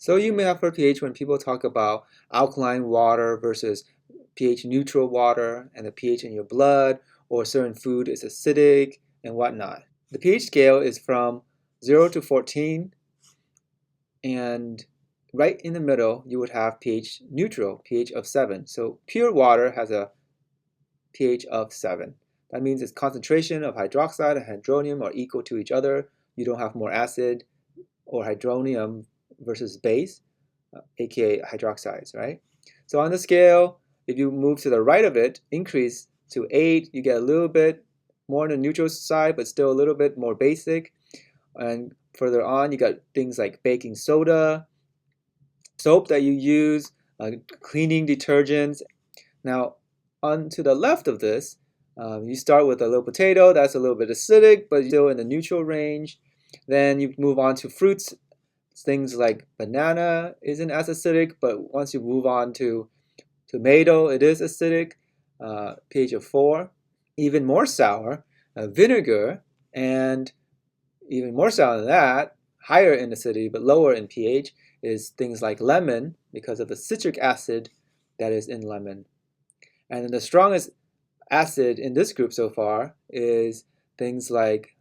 So you may have heard pH when people talk about alkaline water versus pH neutral water and the pH in your blood, or certain food is acidic and whatnot. The pH scale is from 0 to 14, and right in the middle you would have pH neutral, pH of 7. So pure water has a pH of 7. That means its concentration of hydroxide and hydronium are equal to each other. You don't have more acid or hydronium versus base, aka hydroxides, right? So on the scale, if you move to the right of it, increase to 8, you get a little bit more on the neutral side, but still a little bit more basic. And further on, you got things like baking soda, soap that you use, cleaning detergents. Now, on to the left of this, you start with a little potato. That's a little bit acidic, but still in the neutral range. Then you move on to fruits. Things like banana isn't as acidic, but once you move on to tomato, it is acidic, pH of 4. Even more sour, vinegar, and even more sour than that, higher in acidity but lower in pH, is things like lemon because of the citric acid that is in lemon. And then the strongest acid in this group so far is things like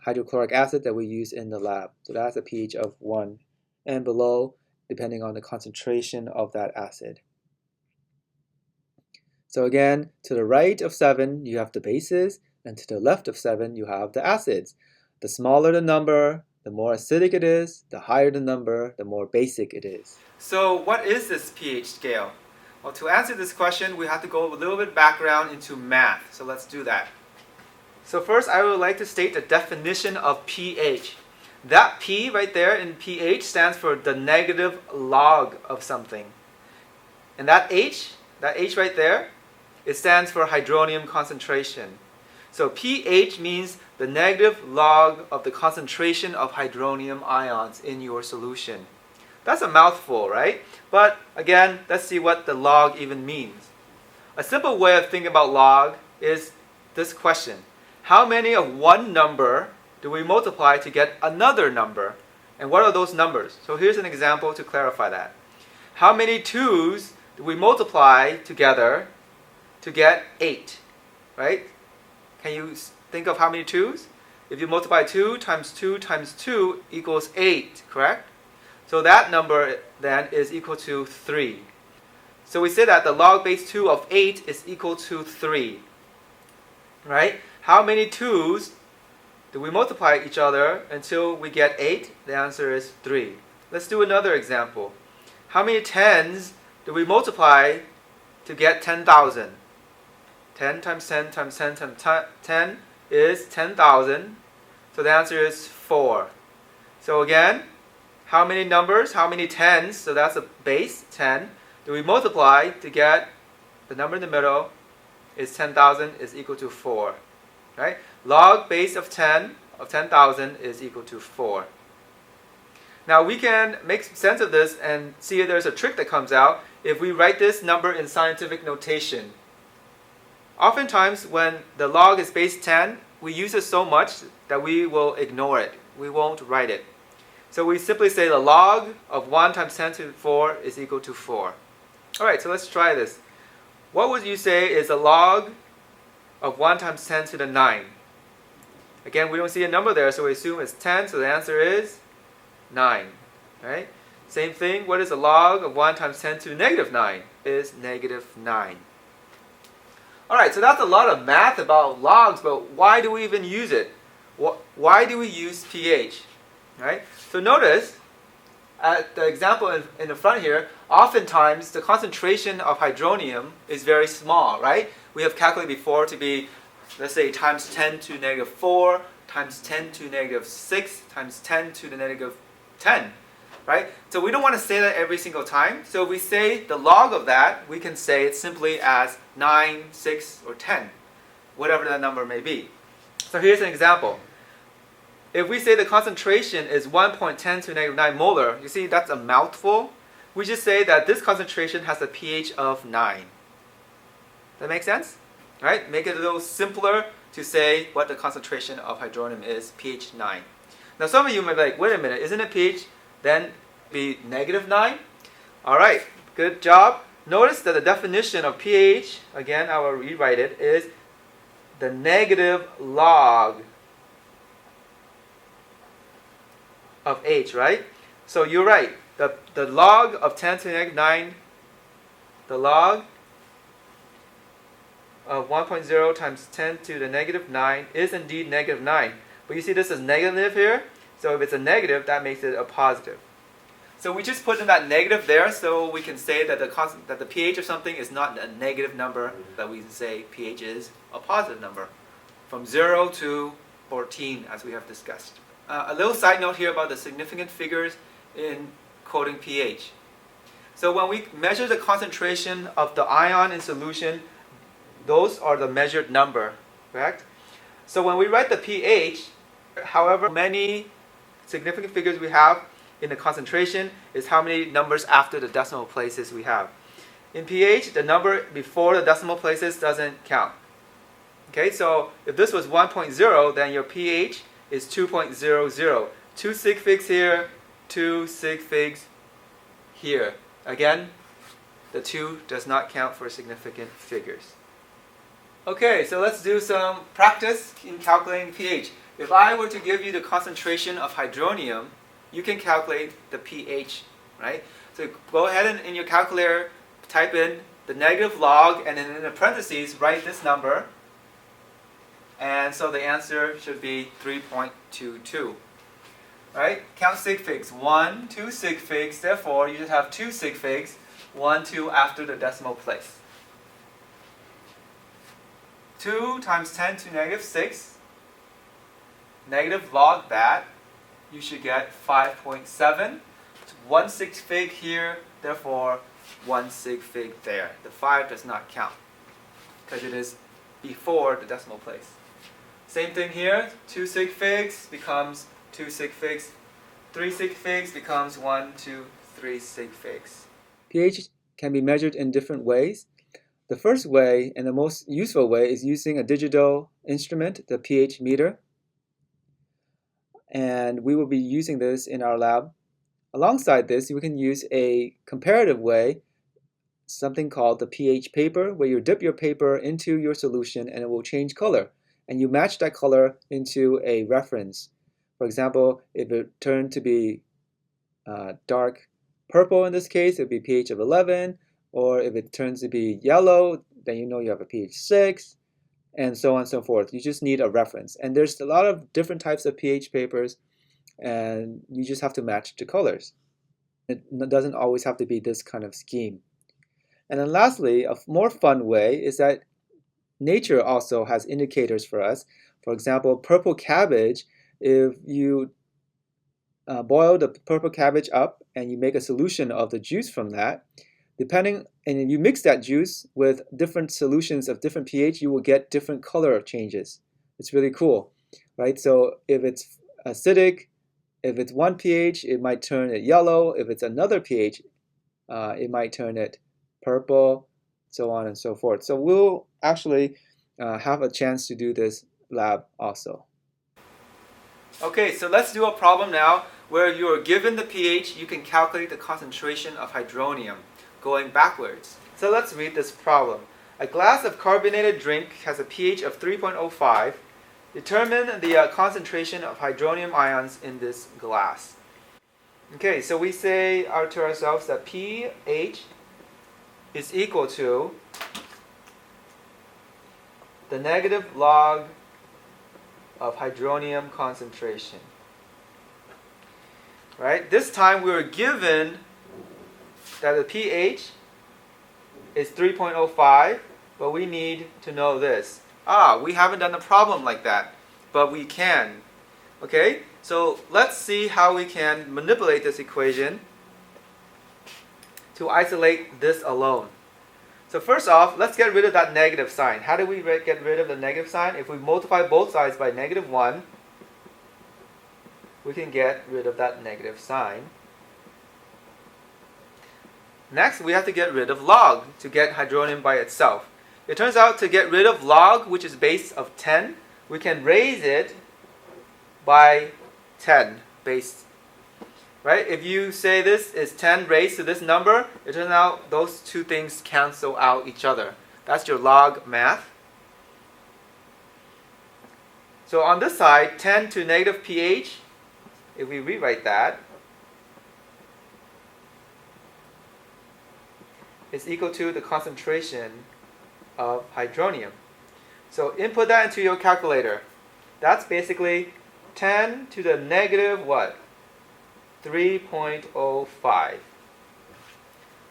hydrochloric acid that we use in the lab. So that's a pH of 1 and below, depending on the concentration of that acid. So again, to the right of 7, you have the bases, and to the left of 7, you have the acids. The smaller the number, the more acidic it is. The higher the number, the more basic it is. So what is this pH scale? Well, to answer this question, we have to go a little bit background into math. So let's do that. So first, I would like to state the definition of pH. That P right there in pH stands for the negative log of something. And that H right there, it stands for hydronium concentration. So pH means the negative log of the concentration of hydronium ions in your solution. That's a mouthful, right? But again, let's see what the log even means. A simple way of thinking about log is this question. How many of one number do we multiply to get another number? And what are those numbers? So here's an example to clarify that. How many 2's do we multiply together to get 8? Right? Can you think of how many 2's? If you multiply 2 times 2 times 2 equals 8, correct? So that number then is equal to 3. So we say that the log base 2 of 8 is equal to 3. Right? How many 2's do we multiply each other until we get 8? The answer is 3. Let's do another example. How many 10's do we multiply to get 10,000? 10 times 10 times 10 times 10 is 10,000. So the answer is 4. So again, how many numbers, how many 10's, so that's a base, 10, do we multiply to get the number in the middle is 10,000 is equal to 4. Right? Log base of 10 of 10,000 is equal to 4. Now we can make sense of this and see if there's a trick that comes out if we write this number in scientific notation. Oftentimes when the log is base 10, we use it so much that we will ignore it. We won't write it. So we simply say the log of 1 times 10 to the 4 is equal to 4. Alright, so let's try this. What would you say is the log of 1 times 10 to the 9? Again, we don't see a number there, so we assume it's 10, so the answer is 9. Right? Same thing, what is the log of 1 times 10 to the negative 9? Is negative 9. Alright, so that's a lot of math about logs, but why do we even use it? Why do we use pH? Right? So notice, at the example in the front here, oftentimes the concentration of hydronium is very small, right? We have calculated before to be, let's say, times 10 to the negative 4, times 10 to the negative 6, times 10 to the negative 10, right? So we don't want to say that every single time. So if we say the log of that, we can say it simply as 9, 6, or 10, whatever that number may be. So here's an example. If we say the concentration is 1.10 to the negative 9 molar, you see that's a mouthful. We just say that this concentration has a pH of 9. That make sense? Right? Make it a little simpler to say what the concentration of hydronium is, pH 9. Now some of you might be like, wait a minute, isn't it pH then Be -9. All right, good job. Notice that the definition of pH, again, I will rewrite it, is the negative log of H, right? So you're right. The log of 10 to the -9, the log of 1.0 times 10 to the -9 is indeed -9. But you see this is negative here. So if it's a negative, that makes it a positive. So we just put in that negative there so we can say that the pH of something is not a negative number, that we can say pH is a positive number. From 0 to 14, as we have discussed. A little side note here about the significant figures in coding pH. So when we measure the concentration of the ion in solution, those are the measured number, correct? So when we write the pH, however many significant figures we have in the concentration is how many numbers after the decimal places we have. In pH, the number before the decimal places doesn't count. Okay, so if this was 1.0, then your pH is 2.00. 2 sig figs here, 2 sig figs here. Again, the 2 does not count for significant figures. Okay, so let's do some practice in calculating pH. If I were to give you the concentration of hydronium, you can calculate the pH, right? So go ahead and in your calculator, type in the negative log, and then in the parentheses, write this number. And so the answer should be 3.22. Right? Count sig figs. 1, 2 sig figs. Therefore, you should have 2 sig figs. 1, 2 after the decimal place. 2 times 10 to -6. Negative log that. You should get 5.7. 1 sig fig here. Therefore, 1 sig fig there. The 5 does not count because it is before the decimal place. Same thing here. 2 sig figs becomes 2 sig figs. 3 sig figs becomes 1, 2, 3 sig figs. pH can be measured in different ways. The first way, and the most useful way, is using a digital instrument, the pH meter. And we will be using this in our lab. Alongside this, we can use a comparative way, something called the pH paper, where you dip your paper into your solution and it will change color. And you match that color into a reference. For example, if it turned to be dark purple in this case, it would be pH of 11. Or if it turns to be yellow, then you know you have a pH 6. And so on and so forth. You just need a reference. And there's a lot of different types of pH papers, and you just have to match the colors. It doesn't always have to be this kind of scheme. And then lastly, a more fun way is that nature also has indicators for us. For example, purple cabbage, if you boil the purple cabbage up and you make a solution of the juice from that, and you mix that juice with different solutions of different pH, you will get different color changes. It's really cool, right? So if it's acidic, if it's one pH, it might turn it yellow. If it's another pH, it might turn it purple, so on and so forth. So we'll actually have a chance to do this lab also. Okay, so let's do a problem now where you are given the pH, you can calculate the concentration of hydronium going backwards. So let's read this problem. A glass of carbonated drink has a pH of 3.05. Determine the concentration of hydronium ions in this glass. Okay, so we say to ourselves that pH is equal to the negative log of hydronium concentration. Right? This time we were given that the pH is 3.05, but we need to know this. We haven't done a problem like that, but we can. Okay, so let's see how we can manipulate this equation to isolate this alone. So first off, let's get rid of that negative sign. How do we get rid of the negative sign? If we multiply both sides by -1, we can get rid of that negative sign. Next, we have to get rid of log to get hydronium by itself. It turns out to get rid of log, which is base of 10, we can raise it by 10 base. Right? If you say this is 10 raised to this number, it turns out those two things cancel out each other. That's your log math. So on this side, 10 to negative pH, if we rewrite that, is equal to the concentration of hydronium. So input that into your calculator. That's basically 10 to the negative what? 3.05.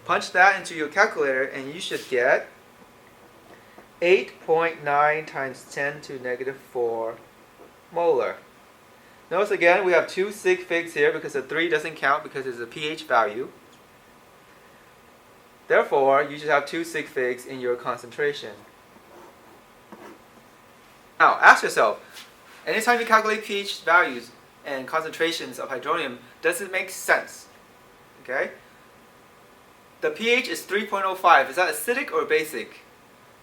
Punch that into your calculator and you should get 8.9 times 10 to negative 4 molar. Notice again we have two sig figs here because the 3 doesn't count because it's a pH value. Therefore, you should have two sig figs in your concentration. Now, ask yourself, anytime you calculate pH values and concentrations of hydronium, does it make sense? Okay? The pH is 3.05. Is that acidic or basic?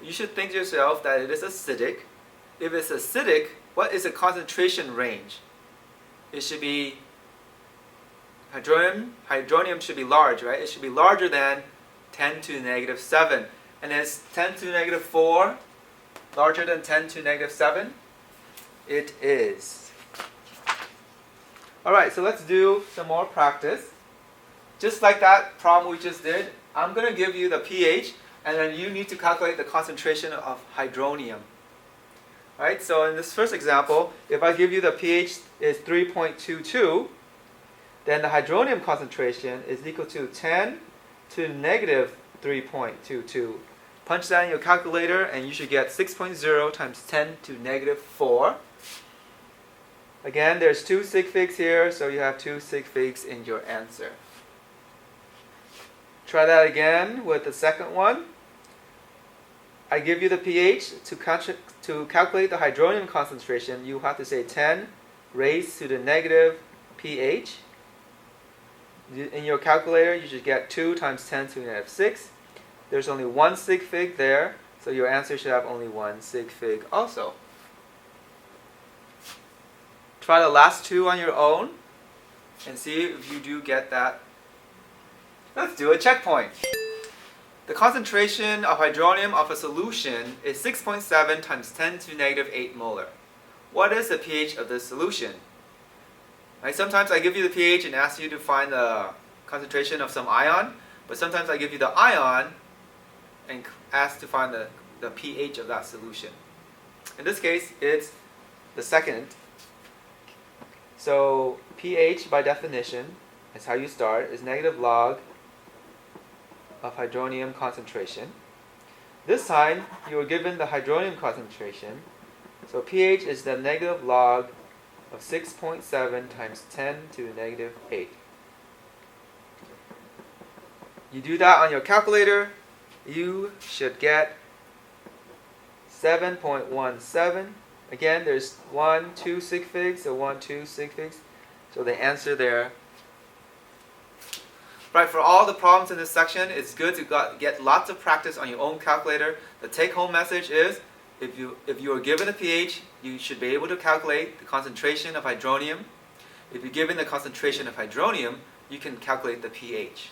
You should think to yourself that it is acidic. If it's acidic, what is the concentration range? It should be, hydronium should be large, right? It should be larger than 10 to the negative 7. And is 10 to the negative 4 larger than 10 to the negative 7? It is. Alright, so let's do some more practice. Just like that problem we just did, I'm going to give you the pH and then you need to calculate the concentration of hydronium. Alright, so in this first example, if I give you the pH is 3.22, then the hydronium concentration is equal to 10 to negative 3.22. Punch that in your calculator and you should get 6.0 times 10 to negative 4. Again, there's two sig figs here, so you have two sig figs in your answer. Try that again with the second one. I give you the pH. To calculate the hydronium concentration, you have to say 10 raised to the negative pH. In your calculator, you should get 2 times 10 to the negative 6. There's only one sig fig there, so your answer should have only one sig fig also. Try the last two on your own and see if you do get that. Let's do a checkpoint. The concentration of hydronium of a solution is 6.7 times 10 to the negative 8 molar. What is the pH of this solution? Right, sometimes I give you the pH and ask you to find the concentration of some ion, but sometimes I give you the ion and ask to find the pH of that solution. In this case, it's the second. So pH by definition, is how you start, is negative log of hydronium concentration. This time, you were given the hydronium concentration. So pH is the negative log of 6.7 times 10 to the negative 8. You do that on your calculator, you should get 7.17. Again, there's 2 sig figs, so 2 sig figs. So the answer there. Right, for all the problems in this section, it's good to get lots of practice on your own calculator. The take-home message is, if you are given a pH, you should be able to calculate the concentration of hydronium. If you're given the concentration of hydronium, you can calculate the pH.